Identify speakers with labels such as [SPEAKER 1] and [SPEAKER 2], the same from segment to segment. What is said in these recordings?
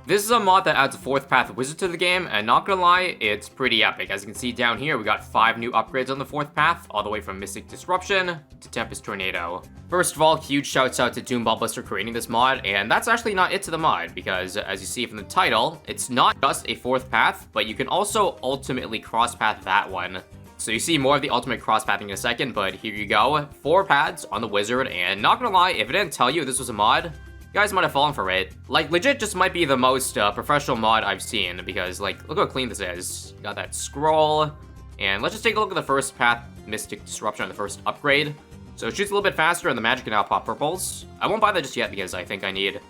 [SPEAKER 1] This is a mod that adds a 4th path wizard to the game, and not gonna lie, it's pretty epic. As you can see down here, we got 5 new upgrades on the 4th path, all the way from Mystic Disruption to Tempest Tornado. First of all, huge shouts out to Doom Bubblers for creating this mod, and that's actually not it to the mod, because as you see from the title, it's not just a 4th path, but you can also ultimately cross-path that one. So you see more of the ultimate cross-pathing in a second, but here you go. 4 paths on the wizard, and not gonna lie, if it didn't tell you this was a mod, you guys might have fallen for it. Like, legit just might be the most professional mod I've seen, because, like, look how clean this is. Got that scroll, and let's just take a look at the first path, Mystic Disruption, on the first upgrade. So it shoots a little bit faster, and the magic can now pop purples. I won't buy that just yet, because I think I need a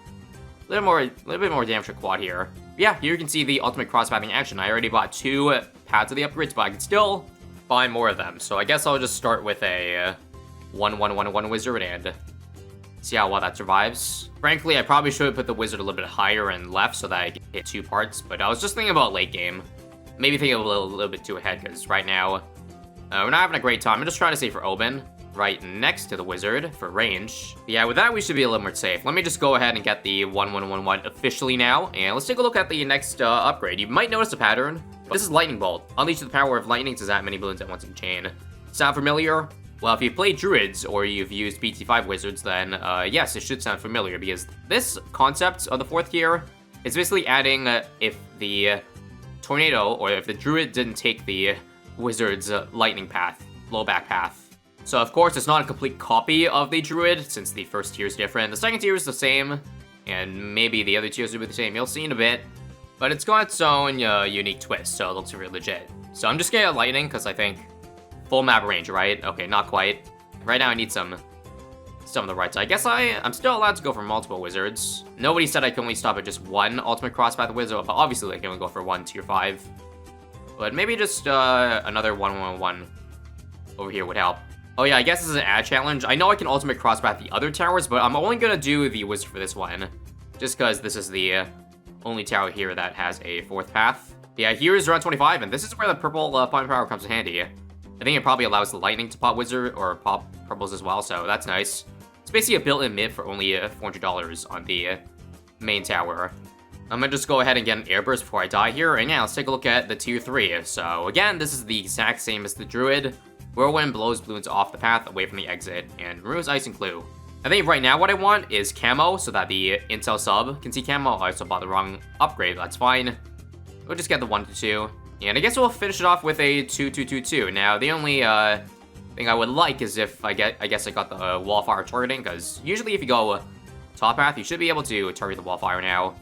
[SPEAKER 1] little bit more damage to quad here. But yeah, here you can see the ultimate cross-pathing action. I already bought 2 paths of the upgrades, but I can still buy more of them. So I guess I'll just start with a 1-1-1-1 wizard, and see how well that survives. Frankly, I probably should have put the wizard a little bit higher and left so that I can hit 2 parts, but I was just thinking about late game. Maybe thinking a little bit too ahead, because right now, we're not having a great time. I'm just trying to save for Oben, right next to the wizard for range. But yeah, with that, we should be a little more safe. Let me just go ahead and get the 1-1-1-1 officially now, and let's take a look at the next upgrade. You might notice a pattern. This is Lightning Bolt. Unleash the power of lightning to zap many balloons at once in chain. Sound familiar? Well, if you've played Druids or you've used BT5 Wizards, then yes, it should sound familiar, because this concept of the 4th tier is basically adding if the Tornado, or if the Druid didn't take the Wizard's lightning path, blowback path. So of course, it's not a complete copy of the Druid, since the first tier is different. The second tier is the same, and maybe the other tiers will be the same. You'll see in a bit. But it's got its own unique twist, so it looks really legit. So I'm just getting lightning, because I think full map range, right? Okay, not quite. Right now I need some of the right side. I guess I'm still allowed to go for multiple wizards. Nobody said I can only stop at just one ultimate crosspath wizard, but obviously I can only go for 1 tier 5. But maybe just another 1-1-1 over here would help. Oh yeah, I guess this is an ad challenge. I know I can ultimate crosspath the other towers, but I'm only gonna do the wizard for this one, just because this is the only tower here that has a 4th path. Yeah, here is round 25, and this is where the purple point power comes in handy. I think it probably allows the lightning to pop wizard or pop purples as well, so that's nice. It's basically a built-in mid for only $400 on the main tower. I'm gonna just go ahead and get an airburst before I die here, and yeah, let's take a look at the tier 3. So again, this is the exact same as the Druid. Whirlwind blows balloons off the path away from the exit, and removes Ice and Clue. I think right now what I want is camo, so that the Intel sub can see camo. I also bought the wrong upgrade, that's fine. We'll just get the 1-2. And I guess we'll finish it off with a 2-2-2-2. Now, the only thing I would like is if I guess I got the wallfire targeting, because usually if you go top path, you should be able to target the wallfire now.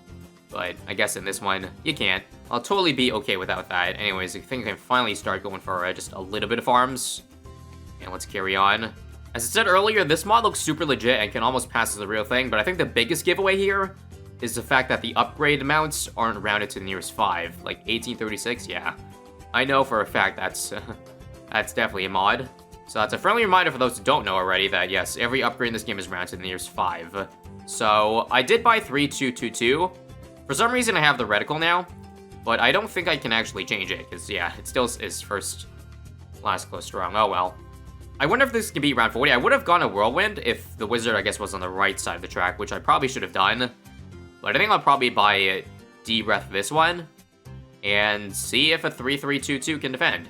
[SPEAKER 1] But I guess in this one, you can't. I'll totally be okay without that. Anyways, I think I can finally start going for just a little bit of farms. And let's carry on. As I said earlier, this mod looks super legit and can almost pass as the real thing, but I think the biggest giveaway here is the fact that the upgrade amounts aren't rounded to the nearest 5. Like 1836, yeah. I know for a fact that's definitely a mod. So that's a friendly reminder for those who don't know already that yes, every upgrade in this game is rounded to the nearest 5. So I did buy 3-2-2-2. For some reason I have the reticle now, but I don't think I can actually change it, because yeah, it still is first, last close strong. Oh well. I wonder if this can be round 40. I would have gone a Whirlwind if the wizard, I guess, was on the right side of the track, which I probably should have done. But I think I'll probably buy D-Breath this one, and see if a 3-3-2-2 can defend.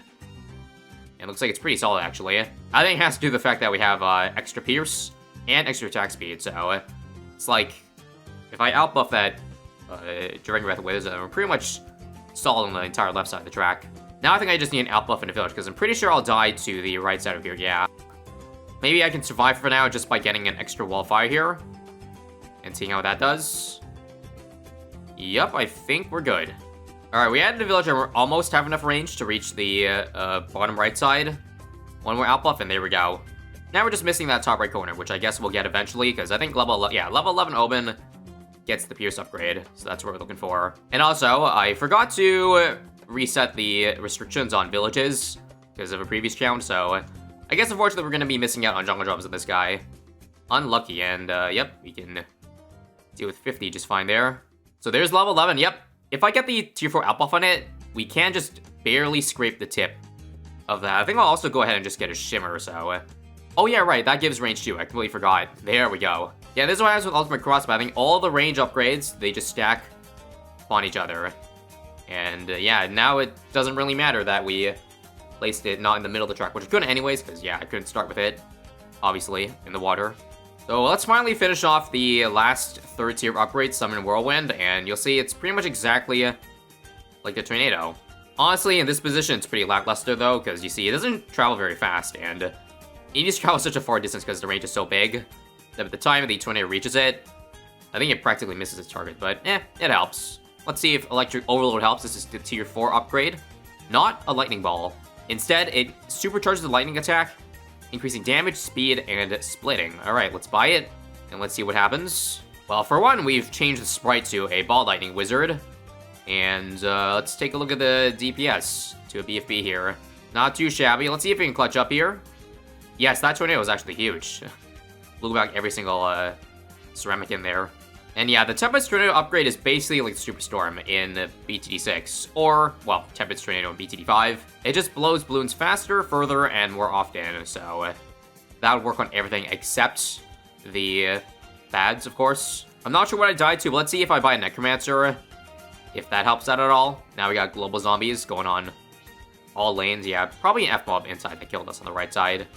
[SPEAKER 1] It looks like it's pretty solid, actually. I think it has to do with the fact that we have extra Pierce and extra attack speed, so it's like, if I outbuff that Dragon Breath Wizard, we're pretty much solid on the entire left side of the track. Now I think I just need an outbuff in the village, because I'm pretty sure I'll die to the right side of here, yeah. Maybe I can survive for now just by getting an extra wallfire here, and seeing how that does. Yep, I think we're good. Alright, we added the village and we're almost have enough range to reach the bottom right side. One more outbuff and there we go. Now we're just missing that top right corner, which I guess we'll get eventually, because I think level 11 Oben gets the Pierce upgrade, so that's what we're looking for. And also, I forgot to reset the restrictions on villages because of a previous challenge, so I guess unfortunately we're going to be missing out on jungle jobs with this guy. Unlucky, and yep, we can deal with 50 just fine there. So there's level 11, yep. If I get the tier 4 outbuff on it, we can just barely scrape the tip of that. I think I'll also go ahead and just get a shimmer, so. Oh yeah, right, that gives range too, I completely forgot. There we go. Yeah, this is what happens with Ultimate Crosspathing. All the range upgrades, they just stack spawn each other. And yeah, now it doesn't really matter that we placed it not in the middle of the track, which I couldn't anyways, because yeah, I couldn't start with it, obviously, in the water. So let's finally finish off the last third tier upgrade, Summon Whirlwind, and you'll see it's pretty much exactly like the Tornado. Honestly, in this position, it's pretty lackluster though, because you see, it doesn't travel very fast, and it needs to travel such a far distance because the range is so big that by the time the Tornado reaches it, I think it practically misses its target, but it helps. Let's see if Electric Overload helps. This is the tier 4 upgrade, not a Lightning Ball. Instead, it supercharges the lightning attack, increasing damage, speed, and splitting. Alright, let's buy it, and let's see what happens. Well, for one, we've changed the sprite to a Ball Lightning Wizard. And let's take a look at the DPS to a BFB here. Not too shabby. Let's see if we can clutch up here. Yes, that tornado is actually huge. Blew back every single ceramic in there. And yeah, the Tempest Tornado upgrade is basically like the Superstorm in BTD6, or, well, Tempest Tornado in BTD5. It just blows balloons faster, further, and more often, so that would work on everything except the bads, of course. I'm not sure what I died to, but let's see if I buy a Necromancer, if that helps out at all. Now we got Global Zombies going on all lanes. Yeah, probably an F-Mob inside that killed us on the right side.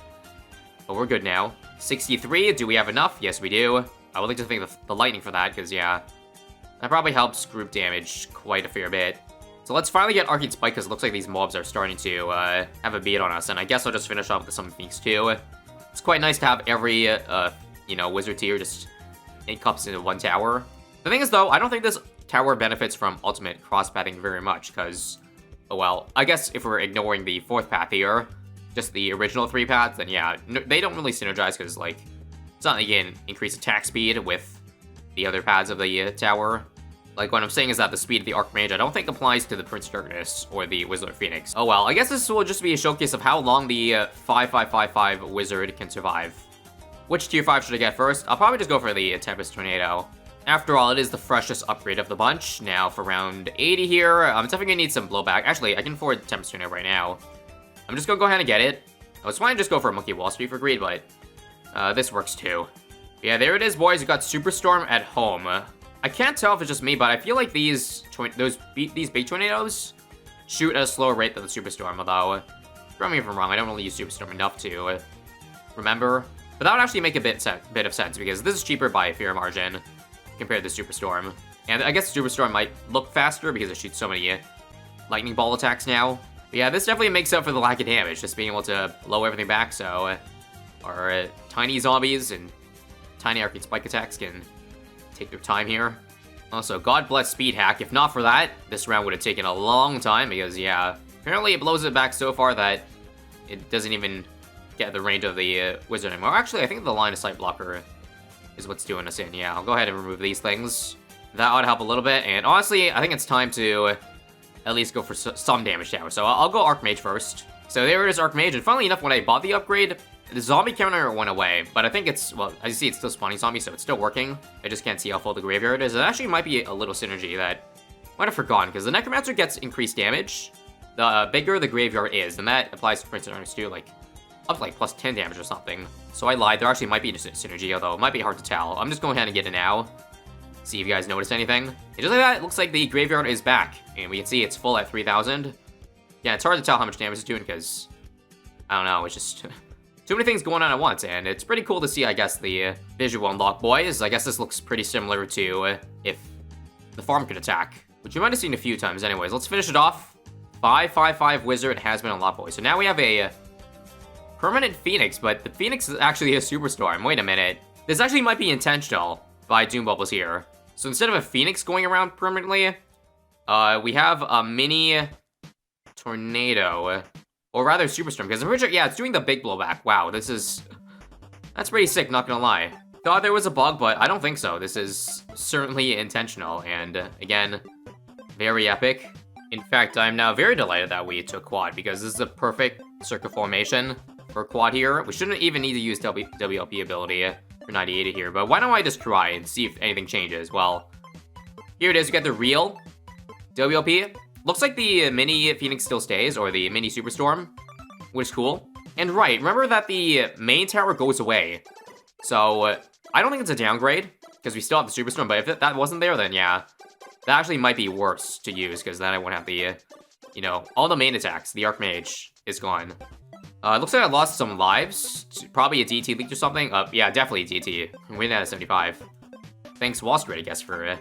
[SPEAKER 1] But we're good now. 63, do we have enough? Yes, we do. I would like to think of the lightning for that, because, yeah, that probably helps group damage quite a fair bit. So let's finally get Arcane Spike, because it looks like these mobs are starting to have a beat on us, and I guess I'll just finish off with the Summon Phoenix too. It's quite nice to have every, you know, wizard tier just encompassed into one tower. The thing is, though, I don't think this tower benefits from ultimate cross-pathing very much, because, oh well, I guess if we're ignoring the 4th path here, just the original 3 paths, then yeah, they don't really synergize, because, like, it's not like you can increase attack speed with the other paths of the tower. Like, what I'm saying is that the speed of the Archmage I don't think applies to the Prince of Darkness or the Wizard of Phoenix. Oh well, I guess this will just be a showcase of how long the 5-5-5-5 Wizard can survive. Which tier 5 should I get first? I'll probably just go for the Tempest Tornado. After all, it is the freshest upgrade of the bunch. Now, for round 80 here, I'm definitely gonna need some blowback. Actually, I can afford Tempest Tornado right now. I'm just gonna go ahead and get it. I was planning to just go for a Monkey Wall Street for greed, but this works too. Yeah, there it is, boys. We got Superstorm at home. I can't tell if it's just me, but I feel like these big tornadoes shoot at a slower rate than the Superstorm, although, correct me if I'm wrong, I don't really use Superstorm enough to remember. But that would actually make a bit of sense, because this is cheaper by a fair margin compared to the Superstorm. And I guess the Superstorm might look faster because it shoots so many lightning ball attacks now. But yeah, this definitely makes up for the lack of damage, just being able to blow everything back, so our tiny zombies and tiny Arcane Spike attacks can take their time here. Also, God bless Speed Hack. If not for that, this round would have taken a long time, because yeah, apparently it blows it back so far that it doesn't even get the range of the wizard anymore. Actually, I think the line of sight blocker is what's doing us in. Yeah, I'll go ahead and remove these things. That ought to help a little bit, and honestly, I think it's time to at least go for some damage now. So I'll go Archmage first. So there it is, Archmage, and funnily enough, when I bought the upgrade, the zombie counter went away, but I think it's, well, as you see, it's still spawning zombies, so it's still working. I just can't see how full the graveyard is. It actually might be a little synergy that I might have forgotten, because the Necromancer gets increased damage the bigger the graveyard is, and that applies to Prince of Darkness too, like, up to like plus 10 damage or something. So I lied, there actually might be a synergy, although it might be hard to tell. I'm just going ahead and get it now. See if you guys notice anything. And just like that, it looks like the graveyard is back, and we can see it's full at 3,000. Yeah, it's hard to tell how much damage it's doing, because, I don't know, it's just too many things going on at once, and it's pretty cool to see, I guess, the visual unlock, boys. I guess this looks pretty similar to if the farm could attack, which you might have seen a few times anyways. Let's finish it off. 5-5-5 Wizard has been unlocked, boys. So now we have a permanent Phoenix, but the Phoenix is actually a Superstorm. Wait a minute. This actually might be intentional by Doom Bubbles here. So instead of a Phoenix going around permanently, we have a mini Tornado. Or rather, Superstorm, because I'm pretty sure, yeah, it's doing the big blowback. Wow, that's pretty sick, not gonna lie. Thought there was a bug, but I don't think so. This is certainly intentional, and again, very epic. In fact, I'm now very delighted that we took quad, because this is a perfect circle formation for quad here. We shouldn't even need to use WLP ability for 98 here, but why don't I just try and see if anything changes? Well, here it is, you get the real WLP. Looks like the mini Phoenix still stays, or the mini Superstorm, which is cool. And right, remember that the main tower goes away. So, I don't think it's a downgrade, because we still have the Superstorm, but if that wasn't there, then yeah, That actually might be worse to use, because then I won't have the, you know, all the main attacks. The Archmage is gone. It looks like I lost some lives. Probably a DT leak or something. Yeah, definitely a DT. I'm winning at a 75. Thanks, Wall Street, I guess, for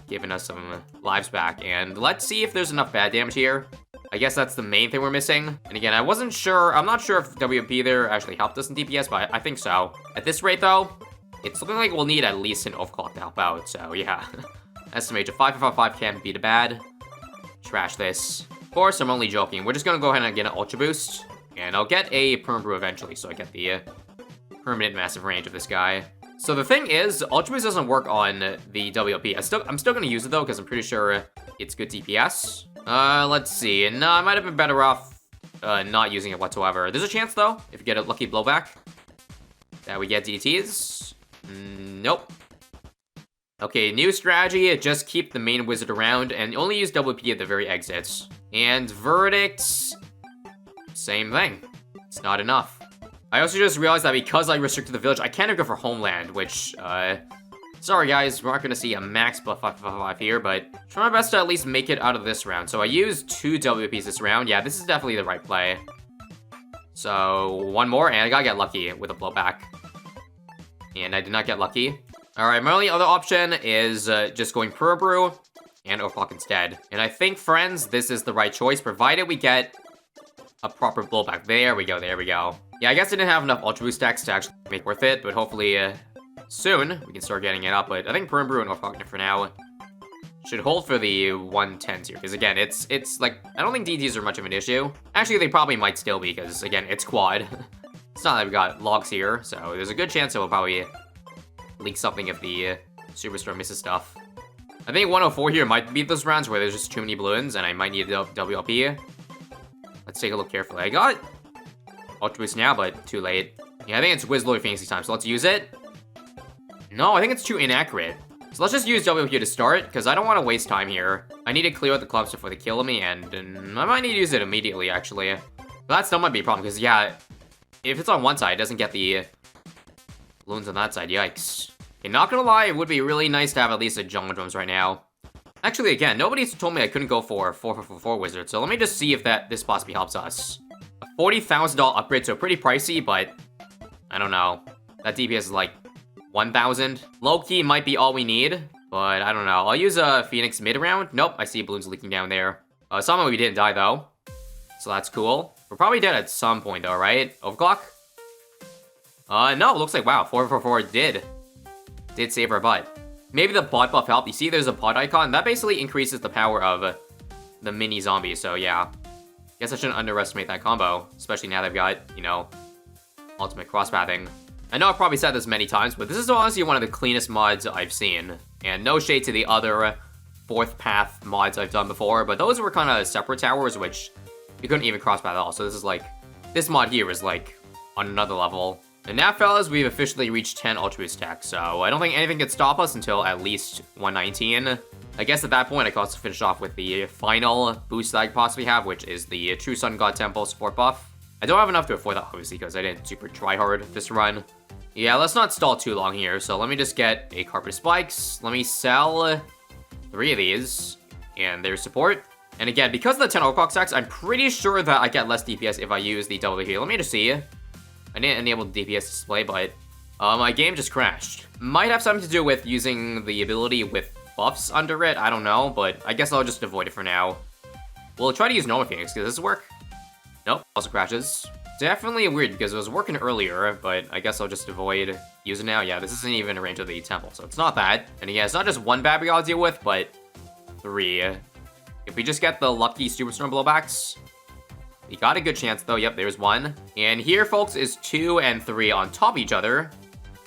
[SPEAKER 1] giving us some lives back. And let's see if there's enough bad damage here. I guess that's the main thing we're missing. And again, I'm not sure if WP there actually helped us in DPS, but I think so. At this rate, though, it's looking like we'll need at least an overclock to help out. So, yeah. Estimate of 555 can't beat a bad. Trash this. Of course, I'm only joking. We're just gonna go ahead and get an Ultra Boost. And I'll get a Perm Brew eventually, so I get the permanent massive range of this guy. So the thing is, Ultra Boost doesn't work on the WLP. I'm still gonna use it though, because I'm pretty sure it's good DPS. Let's see. No, I might have been better off not using it whatsoever. There's a chance though, if you get a lucky blowback, that we get DTs. Nope. Okay, new strategy, just keep the main wizard around and only use WP at the very exits. And verdicts, same thing. It's not enough. I also just realized that because I restricted the village, I can't even go for Homeland, which, sorry guys, we're not gonna see a max buff 555 here, but try my best to at least make it out of this round. So I used 2 WPs this round. Yeah, this is definitely the right play. So, one more, and I gotta get lucky with a blowback. And I did not get lucky. Alright, my only other option is just going Pura Brew and Overclock instead. And I think, friends, this is the right choice, provided we get a proper blowback. There we go, there we go. Yeah, I guess I didn't have enough Ultra Boost stacks to actually make it worth it, but hopefully soon we can start getting it up. But I think Pura Brew and Overclock for now should hold for the 110s here. Because again, it's like, I don't think DTs are much of an issue. Actually, they probably might still be, because again, it's quad. It's not like we got logs here, so there's a good chance that we'll probably leak something if the Superstar misses stuff. I think 104 here might be those rounds where there's just too many balloons and I might need a WLP. Let's take a look carefully. I got Ultra Boost now, but too late. Yeah, I think it's Wiz Lord Phoenix time, so let's use it. No, I think it's too inaccurate. So let's just use WLP to start, because I don't want to waste time here. I need to clear out the clubs before they kill me, and I might need to use it immediately, actually. But that still might be a problem, because yeah, if it's on one side, it doesn't get the balloons on that side. Yikes. Okay, not gonna lie, it would be really nice to have at least a Jungle Drums right now. Actually, again, nobody's told me I couldn't go for 4 Wizard, so let me just see if this possibly helps us. A $40,000 upgrade, so pretty pricey, but I don't know. That DPS is like 1,000. Low-key might be all we need, but I don't know. I'll use a Phoenix mid-round. Nope, I see balloons leaking down there. Somehow we didn't die, though, so that's cool. We're probably dead at some point, though, right? Overclock? No, it looks like, wow, 444 did save our butt. Maybe the bot buff helped. You see there's a bot icon? That basically increases the power of the mini zombies, so yeah. Guess I shouldn't underestimate that combo, especially now they've got, you know, ultimate crosspathing. I know I've probably said this many times, but this is honestly one of the cleanest mods I've seen. And no shade to the other 4th path mods I've done before, but those were kind of separate towers, which you couldn't even crosspath at all. So this is like, this mod here is like on another level. And now, fellas, we've officially reached 10 Ultra Boost stacks, so I don't think anything can stop us until at least 119. I guess at that point, I can also finish off with the final boost that I could possibly have, which is the True Sun God Temple support buff. I don't have enough to afford that, obviously, because I didn't super try hard this run. Yeah, let's not stall too long here, so let me just get a Carpet Spikes. Let me sell 3 of these, and their support. And again, because of the 10 overclock stacks, I'm pretty sure that I get less DPS if I use the double here. Let me just see. I didn't enable the DPS display, but my game just crashed. Might have something to do with using the ability with buffs under it. I don't know, but I guess I'll just avoid it for now. We'll try to use normal Phoenix. Does this work? Nope, also crashes. Definitely weird because it was working earlier, but I guess I'll just avoid using it now. Yeah, this isn't even a range of the temple, so it's not that. And again, it's not just one bad we gotta deal with, but 3. If we just get the lucky Superstorm blowbacks, we got a good chance though. Yep, there's 1. And here, folks, is 2 and 3 on top of each other.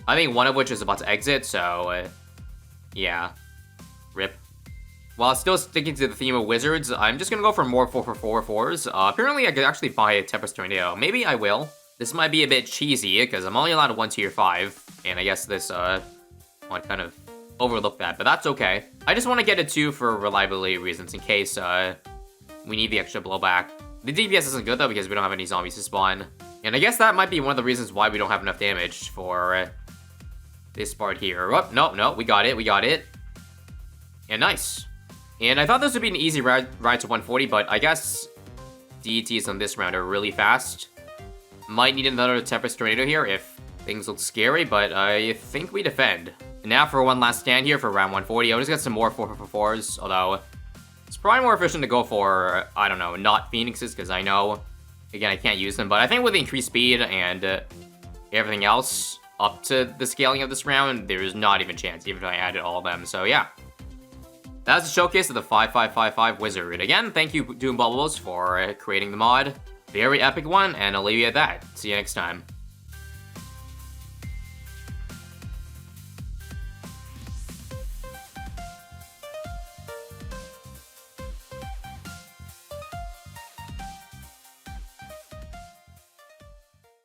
[SPEAKER 1] I think one of which is about to exit, so yeah. Rip. While still sticking to the theme of wizards, I'm just gonna go for more 4/4/4s. Apparently, I could actually buy a Tempest Tornado. Maybe I will. This might be a bit cheesy, because I'm only allowed 1 tier 5. And I guess this might kind of overlook that, but that's okay. I just want to get a 2 for reliability reasons in case we need the extra blowback. The DPS isn't good though because we don't have any zombies to spawn. And I guess that might be one of the reasons why we don't have enough damage for this part here. Oh, no, we got it, And nice. And I thought this would be an easy ride to 140, but I guess DTs on this round are really fast. Might need another Tempest Tornado here if things look scary, but I think we defend. And now for one last stand here for round 140. I'll just get some more 4/4/4s, although it's probably more efficient to go for, I don't know, not Phoenixes, because I know, again, I can't use them. But I think with the increased speed and everything else up to the scaling of this round, there's not even a chance, even if I added all of them. So yeah. That's a showcase of the 5555 Wizard. Again, thank you, Doom Bubbles, for creating the mod. Very epic one, and I'll leave you at that. See you next time.